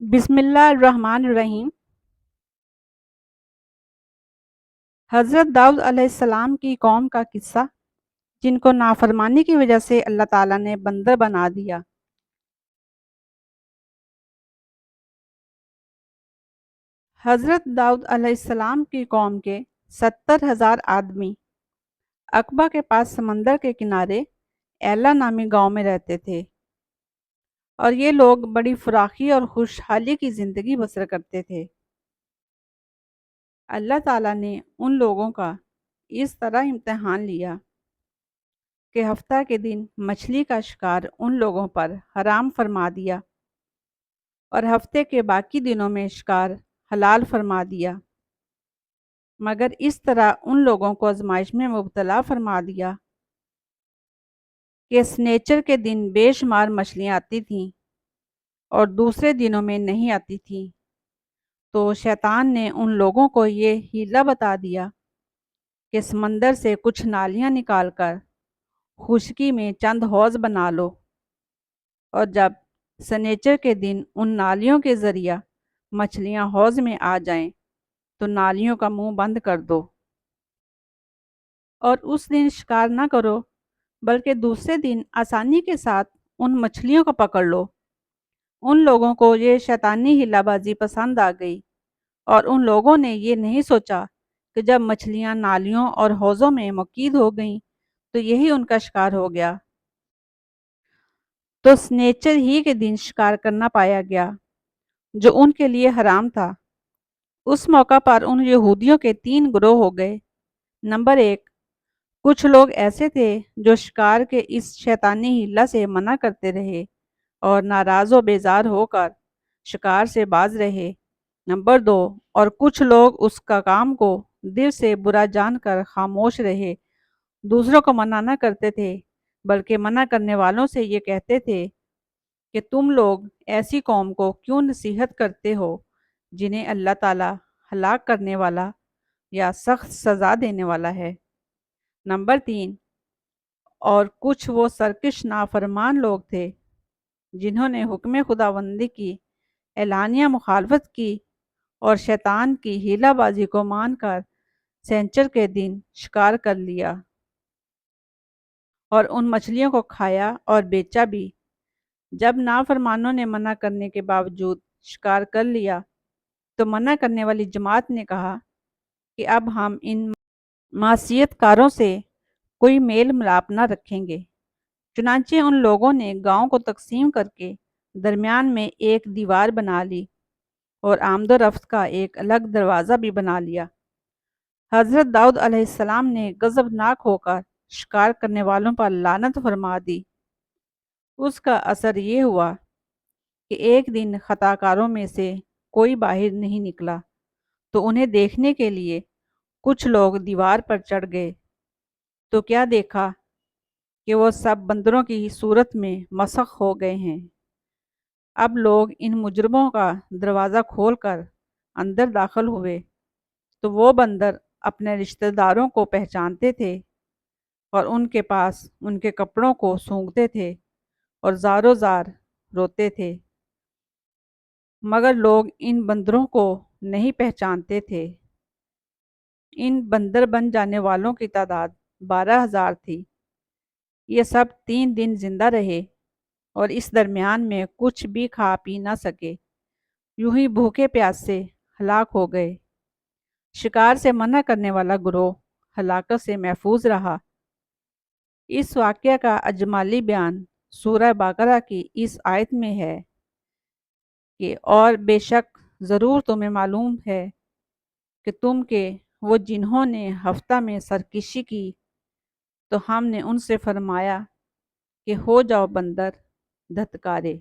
بسم اللہ الرحمن الرحیم۔ حضرت داؤد علیہ السلام کی قوم کا قصہ، جن کو نافرمانی کی وجہ سے اللہ تعالیٰ نے بندر بنا دیا۔ حضرت داؤد علیہ السلام کی قوم کے 70,000 آدمی عقبہ کے پاس سمندر کے کنارے ایلا نامی گاؤں میں رہتے تھے، اور یہ لوگ بڑی فراخی اور خوشحالی کی زندگی بسر کرتے تھے۔ اللہ تعالیٰ نے ان لوگوں کا اس طرح امتحان لیا کہ ہفتہ کے دن مچھلی کا شکار ان لوگوں پر حرام فرما دیا، اور ہفتے کے باقی دنوں میں شکار حلال فرما دیا، مگر اس طرح ان لوگوں کو آزمائش میں مبتلا فرما دیا کہ سنیچر کے دن بے شمار مچھلیاں آتی تھیں اور دوسرے دنوں میں نہیں آتی تھیں۔ تو شیطان نے ان لوگوں کو یہ ہیلا بتا دیا کہ سمندر سے کچھ نالیاں نکال کر خشکی میں چند حوض بنا لو، اور جب سنیچر کے دن ان نالیوں کے ذریعہ مچھلیاں حوض میں آ جائیں تو نالیوں کا منہ بند کر دو، اور اس دن شکار نہ کرو بلکہ دوسرے دن آسانی کے ساتھ ان مچھلیوں کو پکڑ لو۔ ان لوگوں کو یہ شیطانی ہیلا بازی پسند آ گئی، اور ان لوگوں نے یہ نہیں سوچا کہ جب مچھلیاں نالیوں اور حوضوں میں مقید ہو گئیں تو یہی ان کا شکار ہو گیا، تو سنیچر ہی کے دن شکار کرنا پایا گیا جو ان کے لیے حرام تھا۔ اس موقع پر ان یہودیوں کے 3 گروہ ہو گئے۔ نمبر 1، کچھ لوگ ایسے تھے جو شکار کے اس شیطانی ہیلا سے منع کرتے رہے اور ناراض و بیزار ہو کر شکار سے باز رہے۔ نمبر 2، اور کچھ لوگ اس کا کام کو دل سے برا جان کر خاموش رہے، دوسروں کو منع نہ کرتے تھے بلکہ منع کرنے والوں سے یہ کہتے تھے کہ تم لوگ ایسی قوم کو کیوں نصیحت کرتے ہو جنہیں اللہ تعالیٰ ہلاک کرنے والا یا سخت سزا دینے والا ہے۔ نمبر 3، اور کچھ وہ سرکش نافرمان لوگ تھے جنہوں نے حکم خداوندی کی اعلانیہ مخالفت کی اور شیطان کی ہیلا بازی کو مان کر سینچر کے دن شکار کر لیا اور ان مچھلیوں کو کھایا اور بیچا بھی۔ جب نافرمانوں نے منع کرنے کے باوجود شکار کر لیا تو منع کرنے والی جماعت نے کہا کہ اب ہم ان معصیت کاروں سے کوئی میل ملاپ نہ رکھیں گے۔ چنانچہ ان لوگوں نے گاؤں کو تقسیم کر کے درمیان میں ایک دیوار بنا لی اور آمد و رفت کا ایک الگ دروازہ بھی بنا لیا۔ حضرت داؤد علیہ السلام نے غضبناک ہو کر شکار کرنے والوں پر لعنت فرما دی۔ اس کا اثر یہ ہوا کہ ایک دن خطا کاروں میں سے کوئی باہر نہیں نکلا، تو انہیں دیکھنے کے لیے کچھ لوگ دیوار پر چڑھ گئے، تو کیا دیکھا کہ وہ سب بندروں کی صورت میں مسخ ہو گئے ہیں۔ اب لوگ ان مجرموں کا دروازہ کھول کر اندر داخل ہوئے تو وہ بندر اپنے رشتہ داروں کو پہچانتے تھے اور ان کے پاس ان کے کپڑوں کو سونگھتے تھے اور زاروں زار روتے تھے، مگر لوگ ان بندروں کو نہیں پہچانتے تھے۔ ان بندر بن جانے والوں کی تعداد 12,000 تھی۔ یہ سب 3 دن زندہ رہے اور اس درمیان میں کچھ بھی کھا پی نہ سکے، یوں ہی بھوکے پیاس سے ہلاک ہو گئے۔ شکار سے منع کرنے والا گروہ ہلاکت سے محفوظ رہا۔ اس واقعہ کا اجمالی بیان سورہ بقرہ کی اس آیت میں ہے کہ اور بے شک ضرور تمہیں معلوم ہے کہ تم کے وہ جنہوں نے ہفتہ میں سرکشی کی تو ہم نے ان سے فرمایا کہ ہو جاؤ بندر دھتکارے۔